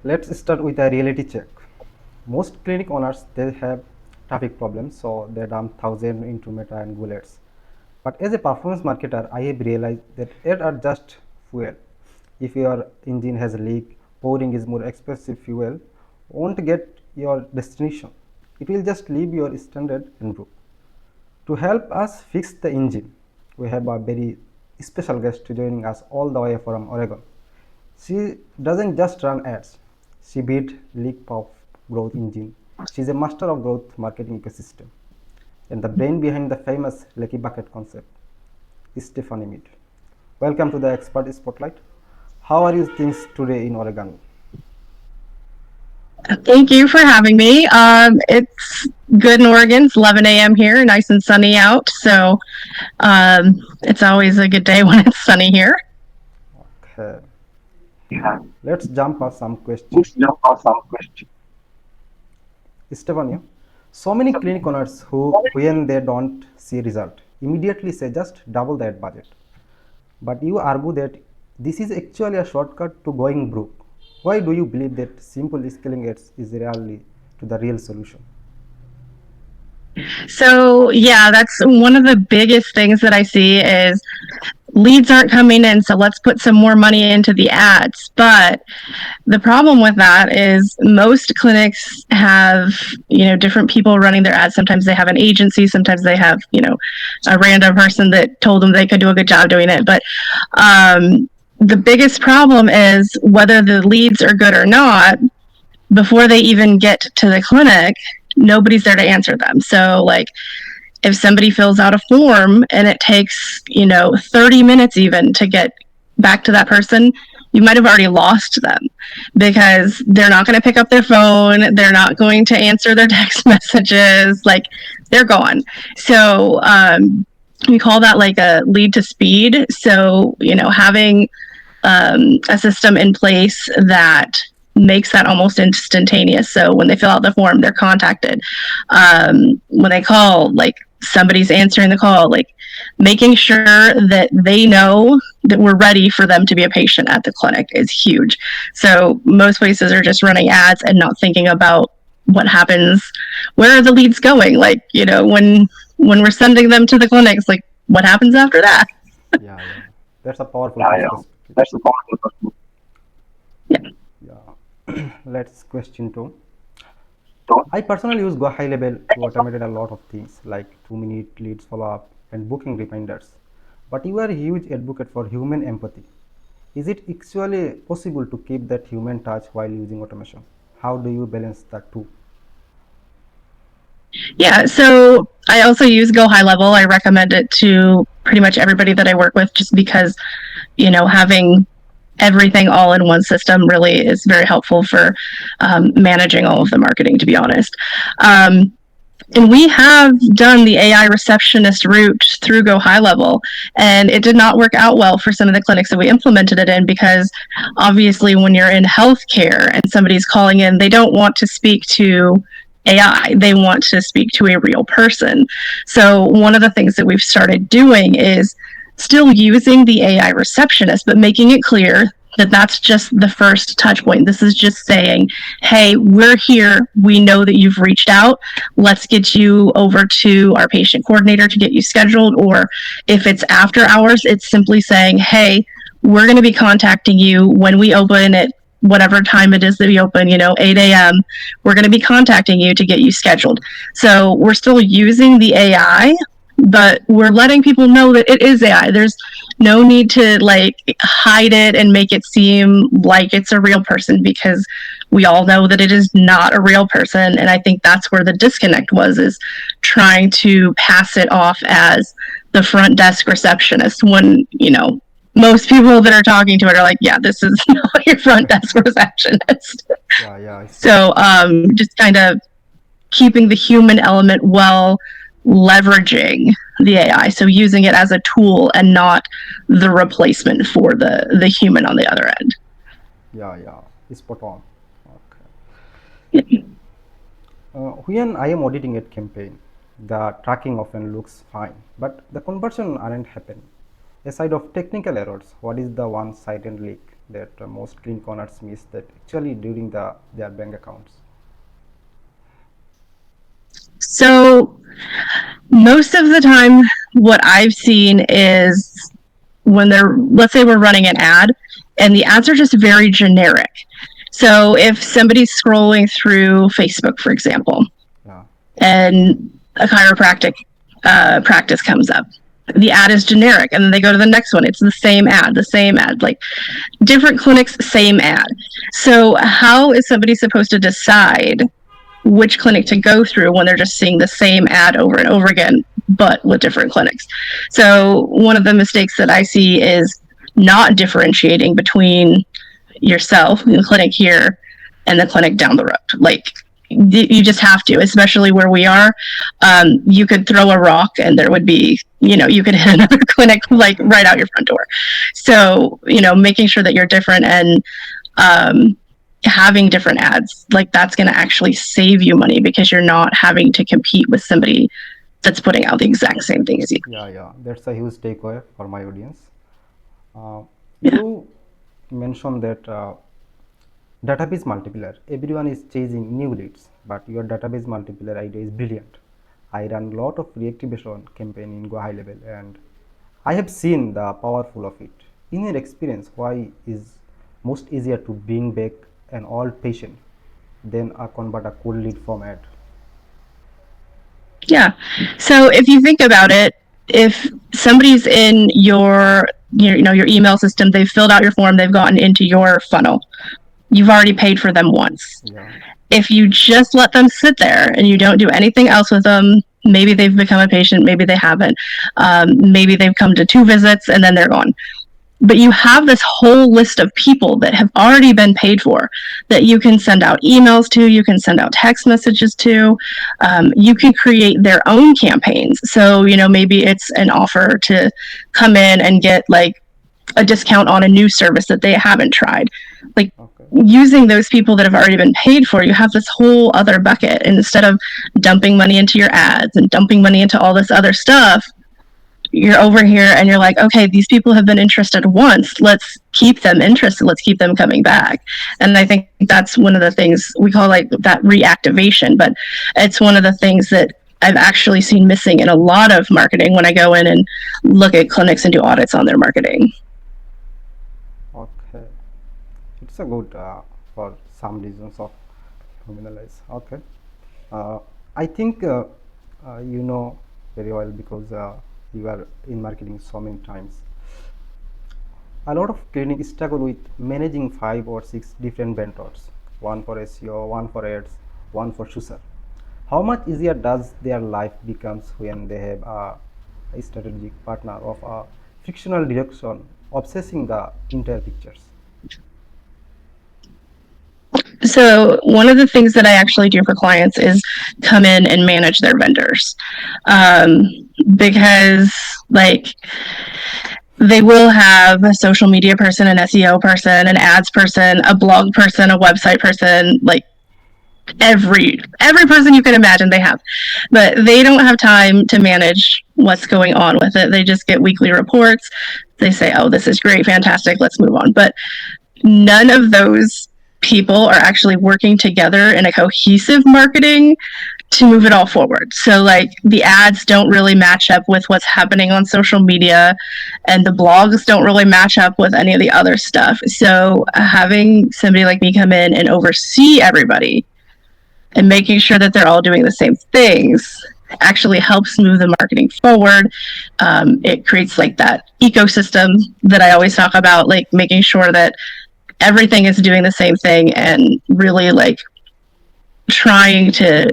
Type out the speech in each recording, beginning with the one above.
Let's start with a reality check. Most clinic owners they have traffic problems, so they dump thousands into meta and bullets. But as a performance marketer, I have realized that ads are just fuel. If your engine has a leak, pouring is more expensive fuel won't get your destination. It will just leave your standard and broke. To help us fix the engine, we have a very special guest joining us all the way from Oregon. She doesn't just run ads, she built Leak Puff growth engine. She's a master of growth marketing ecosystem and the brain behind the famous Leaky Bucket concept is Stephanie Mead. Welcome to the Expert Spotlight. How are you things today in Oregon? Thank you for having me. It's good in Oregon. It's 11 a.m. here, nice and sunny out. So it's always a good day when it's sunny here. Okay, let's jump on some question. Stephanie, so many clinic owners who, when they don't see result, immediately say just double that budget. But you argue that this is actually a shortcut to going broke. Why do you believe that simple scaling ads is really to the real solution? So yeah, that's one of the biggest things that I see is leads aren't coming in, so let's put some more money into the ads. But the problem with that is most clinics have, different people running their ads. Sometimes they have an agency, sometimes they have, a random person that told them they could do a good job doing it. But the biggest problem is whether the leads are good or not, before they even get to the clinic, nobody's there to answer them. So like if somebody fills out a form and it takes, 30 minutes even to get back to that person, you might have already lost them because they're not going to pick up their phone. They're not going to answer their text messages. Like they're gone. So, we call that like a lead to speed. So, having a system in place that makes that almost instantaneous. So when they fill out the form, they're contacted. When they call, like somebody's answering the call, like making sure that they know that we're ready for them to be a patient at the clinic is huge. So most places are just running ads and not thinking about what happens, where are the leads going? Like, when we're sending them to the clinics, like what happens after that? Yeah, yeah, that's a powerful perspective. Yeah. Yeah, let's question two. I personally use Go High Level to automate a lot of things like 2-minute leads follow up and booking reminders. But you are a huge advocate for human empathy. Is it actually possible to keep that human touch while using automation? How do you balance the two? Yeah, so I also use Go High Level. I recommend it to pretty much everybody that I work with just because, having everything all in one system really is very helpful for managing all of the marketing, to be honest. And we have done the AI receptionist route through Go High Level, and it did not work out well for some of the clinics that we implemented it in because obviously, when you're in healthcare and somebody's calling in, they don't want to speak to AI, they want to speak to a real person. So, one of the things that we've started doing is still using the AI receptionist, but making it clear that that's just the first touch point. This is just saying, hey, we're here. We know that you've reached out. Let's get you over to our patient coordinator to get you scheduled. Or if it's after hours, it's simply saying, hey, we're going to be contacting you when we open at whatever time it is that we open, 8 a.m. We're going to be contacting you to get you scheduled. So we're still using the AI, but we're letting people know that it is AI. There's no need to like hide it and make it seem like it's a real person because we all know that it is not a real person. And I think that's where the disconnect was, is trying to pass it off as the front desk receptionist when, most people that are talking to it are like, yeah, this is not your front desk receptionist. Yeah, yeah, I see. So just kind of keeping the human element well, leveraging the AI. So using it as a tool and not the replacement for the human on the other end. Yeah, yeah, spot on. Okay. When I am auditing a campaign, the tracking often looks fine, but the conversion aren't happening. Aside of technical errors, what is the one silent leak? that most clinic owners miss that actually during their bank accounts? So most of the time, what I've seen is when they're, let's say we're running an ad and the ads are just very generic. So if somebody's scrolling through Facebook, for example, Yeah. and a chiropractic practice comes up, the ad is generic, and then they go to the next one, it's the same ad, like different clinics, same ad. So how is somebody supposed to decide which clinic to go through when they're just seeing the same ad over and over again, but with different clinics? So one of the mistakes that I see is not differentiating between yourself, the clinic here, and the clinic down the road. Like, you just have to, especially where we are. You could throw a rock and there would be, you could hit another clinic like right out your front door. So, making sure that you're different and um, having different ads, like that's going to actually save you money because you're not having to compete with somebody that's putting out the exact same thing as you. Yeah, yeah, that's a huge takeaway for my audience. Yeah. You mentioned that database multiplier. Everyone is chasing new leads, but your database multiplier idea is brilliant. I run a lot of reactivation campaign in Go High Level, and I have seen the powerful of it. In your experience, why is most easier to bring back an old patient than convert a cold lead from ad? Yeah. So if you think about it, if somebody's in your email system, they've filled out your form, they've gotten into your funnel. You've already paid for them once. Yeah. If you just let them sit there and you don't do anything else with them, maybe they've become a patient, maybe they haven't. Maybe they've come to 2 visits and then they're gone. But you have this whole list of people that have already been paid for that you can send out emails to, you can send out text messages to, you can create their own campaigns. So, maybe it's an offer to come in and get like a discount on a new service that they haven't tried. Like, Okay. using those people that have already been paid for, you have this whole other bucket. And instead of dumping money into your ads and dumping money into all this other stuff, you're over here and you're like, okay, these people have been interested once. Let's keep them interested. Let's keep them coming back. And I think that's one of the things we call like that reactivation, but it's one of the things that I've actually seen missing in a lot of marketing when I go in and look at clinics and do audits on their marketing. Okay. It's a good for some reasons of nominalize. Okay. Uh, I think you know very well because you are in marketing so many times. A lot of clinics struggle with managing 5 or 6 different vendors, one for SEO, one for ads, one for social. How much easier does their life becomes when they have a strategic partner of a frictional direction obsessing the entire pictures? So one of the things that I actually do for clients is come in and manage their vendors, because like they will have a social media person, an SEO person, an ads person, a blog person, a website person, like every person you can imagine they have, but they don't have time to manage what's going on with it. They just get weekly reports. They say, oh, this is great, fantastic, let's move on. But none of those people are actually working together in a cohesive marketing to move it all forward. So like the ads don't really match up with what's happening on social media, and the blogs don't really match up with any of the other stuff. So having somebody like me come in and oversee everybody and making sure that they're all doing the same things actually helps move the marketing forward. It creates like that ecosystem that I always talk about, like making sure that everything is doing the same thing and really like trying to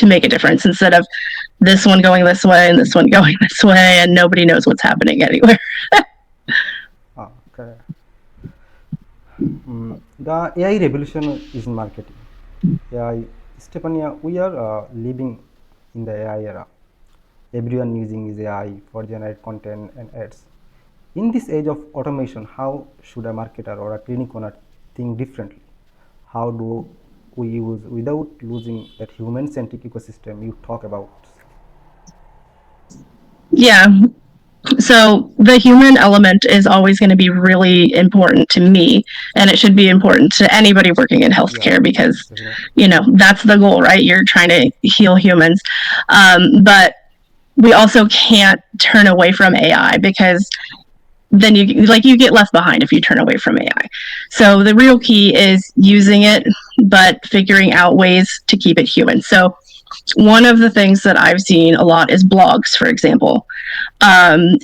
make a difference instead of this one going this way and this one going this way and nobody knows what's happening anywhere. Okay. The AI revolution is in marketing. AI, Stephanie, we are living in the AI era. Everyone using is AI for generate content and ads. In this age of automation, how should a marketer or a clinic owner think differently? How do we use without losing that human-centric ecosystem you talk about? Yeah. So the human element is always going to be really important to me, and it should be important to anybody working in Yeah, healthcare because, definitely. that's the goal, right? You're trying to heal humans. But we also can't turn away from AI because then you get left behind if you turn away from AI. So the real key is using it, but figuring out ways to keep it human. So one of the things that I've seen a lot is blogs, for example.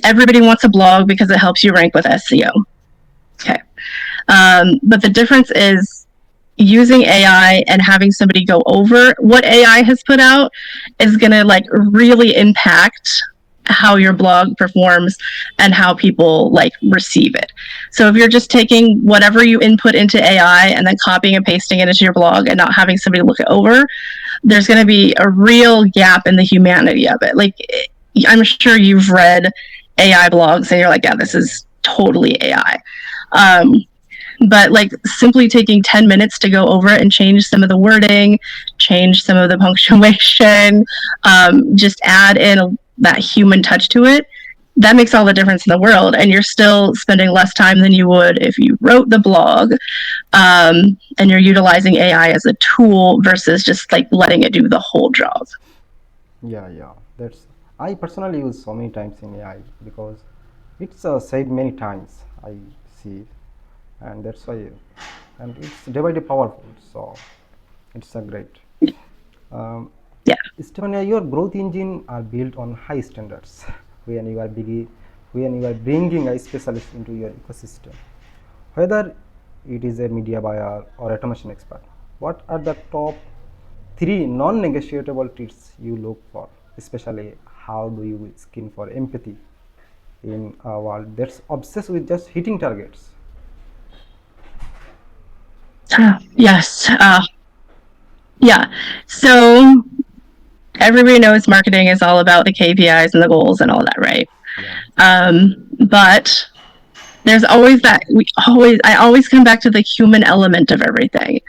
Everybody wants a blog because it helps you rank with SEO. Okay. But the difference is using AI and having somebody go over what AI has put out is going to like really impact how your blog performs and how people like receive it. So if you're just taking whatever you input into AI and then copying and pasting it into your blog and not having somebody look it over, there's going to be a real gap in the humanity of it. Like, I'm sure you've read AI blogs and you're like, yeah, this Yeah, is totally AI. Um, but like simply taking 10 minutes to go over it and change some of the wording, change some of the punctuation, just add in that human touch to it, that makes all the difference in the world. And you're still spending less time than you would if you wrote the blog, and you're utilizing AI as a tool versus just like letting it do the whole job. yeah. That's I personally use so many times in AI because it's said many times. I see, and that's why, and it's day by day powerful. So it's a great. Um, Yeah. Stefania, your growth engine are built on high standards. When you are bringing a specialist into your ecosystem, whether it is a media buyer or automation expert, what are the top three non-negotiable traits you look for? Especially, how do you skin for empathy in a world that's obsessed with just hitting targets? Yes. Yeah. So everybody knows marketing is all about the KPIs and the goals and all that, right? Yeah, But there's always that I always come back to the human element of everything.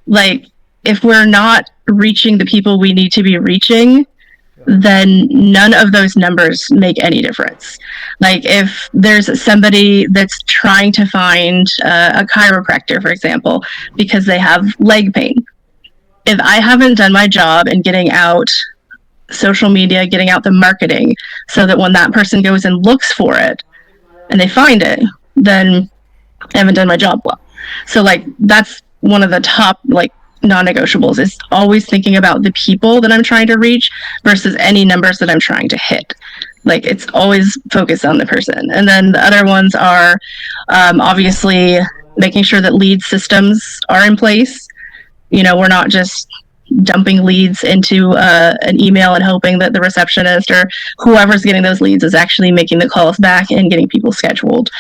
Like, if we're not reaching the people we need to be reaching, yeah, then none of those numbers make any difference. Like, if there's somebody that's trying to find a chiropractor, for example, because they have leg pain, if I haven't done my job in getting out social media, getting out the marketing, so that when that person goes and looks for it and they find it, then I haven't done my job well. So like that's one of the top like non-negotiables is always thinking about the people that I'm trying to reach versus any numbers that I'm trying to hit. Like, it's always focused on the person. And then the other ones are obviously making sure that lead systems are in place. We're not just dumping leads into an email and hoping that the receptionist or whoever's getting those leads is actually making the calls back and getting people scheduled.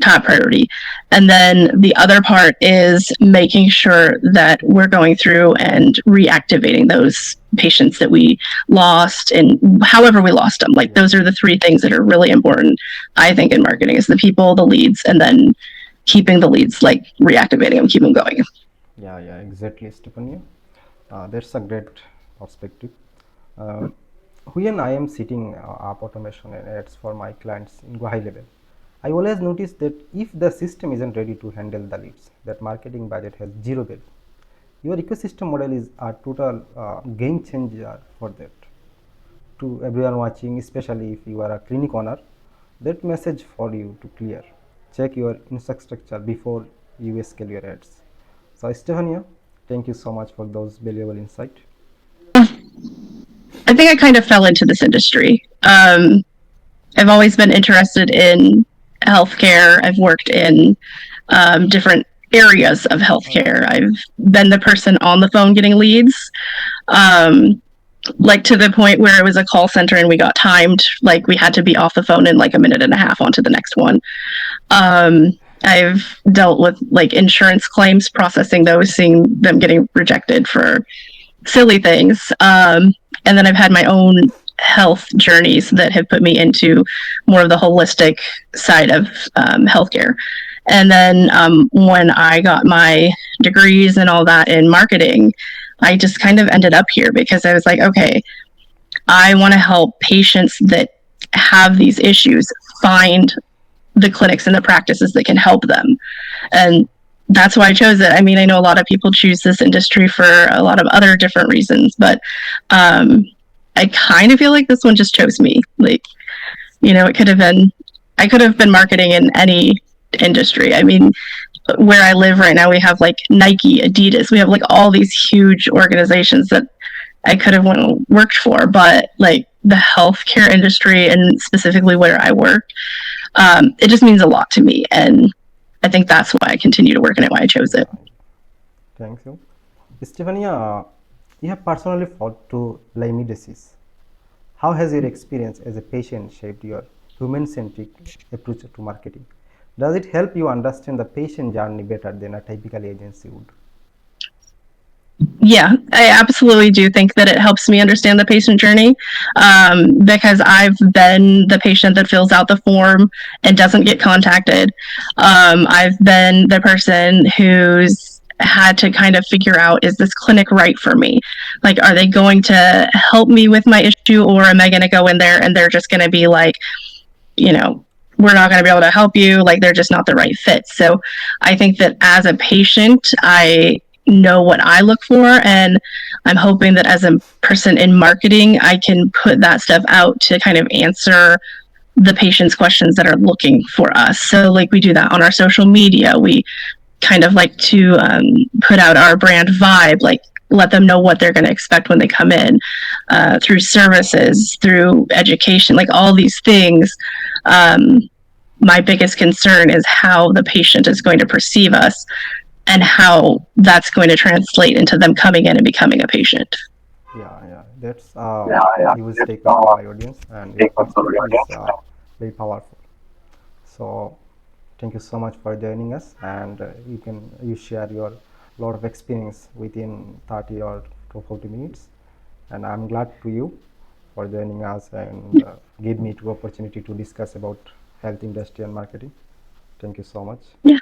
Top priority. And then the other part is making sure that we're going through and reactivating those patients that we lost and however we lost them. Like, yeah, those are the three things that are really important, I think, in marketing is the people, the leads, and then keeping the leads, like reactivating them, keep them going. yeah. Exactly, Stephanie. That's a great perspective. Um, when I am setting up automation and ads for my clients in go high level, I always notice that if the system isn't ready to handle the leads, that marketing budget has zero value. Your ecosystem model is a total game changer for that. To everyone watching, especially if you are a clinic owner, that message for you to clear. Check your infrastructure before you scale your ads. So, Stefania, thank you so much for those valuable insight. I think I kind of fell into this industry. I've always been interested in healthcare. I've worked in different areas of healthcare. I've been the person on the phone getting leads, um, like to the point where it was a call center and we got timed. Like, we had to be off the phone in like a minute and a half onto the next one. I've dealt with like insurance claims, processing those, seeing them getting rejected for silly things. And then I've had my own health journeys that have put me into more of the holistic side of healthcare. And then when I got my degrees and all that in marketing, I just kind of ended up here because I was like, okay, I want to help patients that have these issues find the clinics and the practices that can help them. And that's why I chose it. I mean, I know a lot of people choose this industry for a lot of other different reasons, but I kind of feel like this one just chose me. Like, it could have been, I could have been marketing in any industry. I mean, where I live right now, we have like Nike, Adidas, we have like all these huge organizations that I could have worked for, but like the healthcare industry and specifically where I work, it just means a lot to me. And I think that's why I continue to work in it, why I chose it. Thank you. Stephanie, you have personally fought to Lyme disease. How has your experience as a patient shaped your human-centric approach to marketing? Does it help you understand the patient journey better than a typical agency would? Yeah, I absolutely do think that it helps me understand the patient journey, because I've been the patient that fills out the form and doesn't get contacted. I've been the person who's had to kind of figure out, is this clinic right for me? Like, are they going to help me with my issue, or am I going to go in there and they're just going to be like, we're not going to be able to help you, like they're just not the right fit. So I think that as a patient, I know what I look for, and I'm hoping that as a person in marketing, I can put that stuff out to kind of answer the patient's questions that are looking for us. So like we do that on our social media. We kind of like to put out our brand vibe, like let them know what they're going to expect when they come in, through services, through education, like all these things. My biggest concern is how the patient is going to perceive us and how that's going to translate into them coming in and becoming a patient. Yeah, that's huge take up for my audience, and your perspective is very powerful. So, thank you so much for joining us, and you share your lot of experience within 30 or to 40 minutes, and I'm glad to you for joining us and give me the opportunity to discuss about health industry and marketing. Thank you so much. Yeah.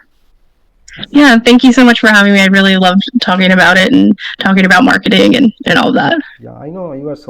Yeah, thank you so much for having me. I really loved talking about it and talking about marketing and all of that. Yeah, I know you are so